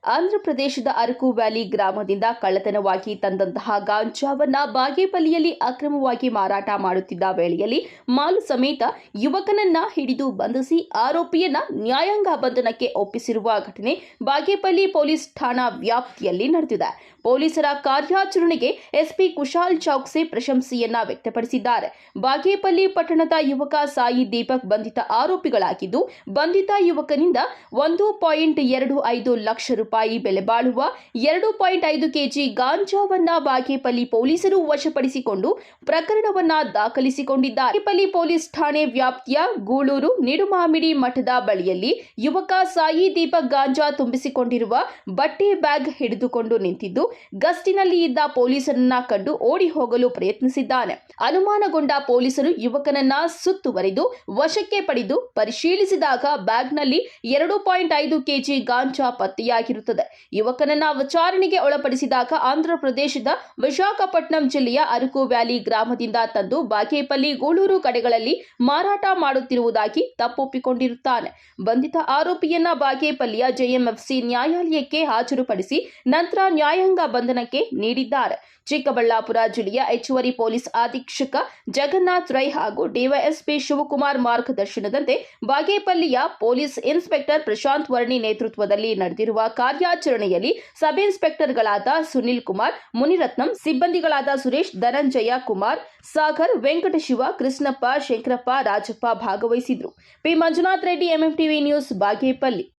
ಆಂಧ್ರಪ್ರದೇಶದ ಅరకు ವ್ಯಾಲಿ ಗ್ರಾಮದಿಂದ ಕಳ್ಳತನವಾಗಿ ತಂದಂತಹ ಗಾಂಜಾವನ್ನ ಬಾಗೇಪಲ್ಲಿಯಲ್ಲಿ ಅಕ್ರಮವಾಗಿ ಮಾರಾಟ ಮಾಡುತ್ತಿದ್ದ ವೇಳೆಯಲ್ಲಿ ಮಾಲು ಸಮೇತ ಯುವಕನನ್ನ ಹಿಡಿದು ಬಂಧಿಸಿ ಆರೋಪಿಯನ್ನ ನ್ಯಾಯಾಂಗ ಬಂಧನಕ್ಕೆ ಒಪ್ಪಿಸಿರುವ ಘಟನೆ ಬಾಗೇಪಲ್ಲಿ ಪೊಲೀಸ್ ಠಾಣಾ ವ್ಯಾಪ್ತಿಯಲ್ಲಿ ನಡೆದಿದೆ. ಪೊಲೀಸರ ಕಾರ್ಯಾಚರಣೆಗೆ ಎಸ್ಪಿ ಕುಶಾಲ್ ಚೌಕ್ಸೆ ಪ್ರಶಂಸೆಯನ್ನ ವ್ಯಕ್ತಪಡಿಸಿದ್ದಾರೆ. ಬಾಗೇಪಲ್ಲಿ ಪಟ್ಟಣದ ಯುವಕ ಸಾಯಿ ದೀಪಕ್ ಬಂಧಿತ ಆರೋಪಿಗಳಾಗಿದ್ದು, ಬಂಧಿತ ಯುವಕನಿಂದ 1.25 ಲಕ್ಷ ರೂಪಾಯಿ ಬೆಲೆ ಬಾಳುವ 2.5 ಕೆಜಿ ಗಾಂಜಾವನ್ನ ಬಾಗೇಪಲ್ಲಿ ಪೊಲೀಸರು ವಶಪಡಿಸಿಕೊಂಡು ಪ್ರಕರಣವನ್ನ ದಾಖಲಿಸಿಕೊಂಡಿದ್ದಾರೆ. ಬಾಗೇಪಲ್ಲಿ ಪೊಲೀಸ್ ಠಾಣೆ ವ್ಯಾಪ್ತಿಯ ಗೂಳೂರು ನಿಡುಮಾಮಿಡಿ ಮಠದ ಬಳಿಯಲ್ಲಿ ಯುವಕ ಸಾಯಿ ದೀಪಕ್ ಗಾಂಜಾ ತುಂಬಿಸಿಕೊಂಡಿರುವ ಬಟ್ಟೆ ಬ್ಯಾಗ್ ಹಿಡಿದುಕೊಂಡು ನಿಂತಿದ್ದು, ಗಸ್ತಿನಲ್ಲಿ ಇದ್ದ ಪೊಲೀಸರನ್ನ ಕಂಡು ಓಡಿ ಹೋಗಲು ಪ್ರಯತ್ನಿಸಿದ್ದಾನೆ. ಅನುಮಾನಗೊಂಡ ಪೊಲೀಸರು ಯುವಕನನ್ನ ಸುತ್ತುವರಿದು ವಶಕ್ಕೆ ಪಡೆದು ಪರಿಶೀಲಿಸಿದಾಗ ಬ್ಯಾಗ್ನಲ್ಲಿ 2.5 ಕೆಜಿ ಗಾಂಜಾ ಪತ್ತೆಯಾಗಿರುತ್ತದೆ. ಯುವಕನನ್ನ ವಿಚಾರಣೆಗೆ ಒಳಪಡಿಸಿದಾಗ ಆಂಧ್ರಪ್ರದೇಶದ ವಿಶಾಖಪಟ್ಟಣಂ ಜಿಲ್ಲೆಯ ಅరకు ವ್ಯಾಲಿ ಗ್ರಾಮದಿಂದ ತಂದು ಬಾಗೇಪಲ್ಲಿ ಗೂಳೂರು ಕಡೆಗಳಲ್ಲಿ ಮಾರಾಟ ಮಾಡುತ್ತಿರುವುದಾಗಿ ತಪ್ಪೊಪ್ಪಿಕೊಂಡಿರುತ್ತಾನೆ. ಬಂಧಿತ ಆರೋಪಿಯನ್ನ ಬಾಗೇಪಲ್ಲಿಯ ಜೆಎಂಎಫ್ಸಿ ನ್ಯಾಯಾಲಯಕ್ಕೆ ಹಾಜರುಪಡಿಸಿ ನಂತರ ನ್ಯಾಯಾಂಗ ಬಂಧನಕ್ಕೆ ನೀಡಿದ್ದಾರೆ. ಚಿಕ್ಕಬಳ್ಳಾಪುರ ಜಿಲ್ಲೆಯ ಹೆಚ್ಚುವರಿ ಪೊಲೀಸ್ ಅಧೀಕ್ಷಕ ಜಗನ್ನಾಥ್ ರೈ ಹಾಗೂ ಡಿವೈಎಸ್ಪಿ ಶಿವಕುಮಾರ್ ಮಾರ್ಗದರ್ಶನದಂತೆ ಬಾಗೇಪಲ್ಲಿಯ ಪೊಲೀಸ್ ಇನ್ಸ್ಪೆಕ್ಟರ್ ಪ್ರಶಾಂತ್ ವರ್ಣಿ ನೇತೃತ್ವದಲ್ಲಿ ನಡೆದಿರುವ ಕಾರ್ಯಾಚರಣೆಯಲ್ಲಿ ಸಬ್ ಇನ್ಸ್ಪೆಕ್ಟರ್ಗಳಾದ ಸುನಿಲ್ ಕುಮಾರ್, ಮುನಿರತ್ನಂ, ಸಿಬ್ಬಂದಿಗಳಾದ ಸುರೇಶ್, ಧನಂಜಯ ಕುಮಾರ್, ಸಾಗರ್, ವೆಂಕಟಶಿವ, ಕೃಷ್ಣಪ್ಪ, ಶಂಕರಪ್ಪ, ರಾಜಪ್ಪ ಭಾಗವಹಿಸಿದ್ರು. P Manjunath Reddy, MMTV news, Bagepalli.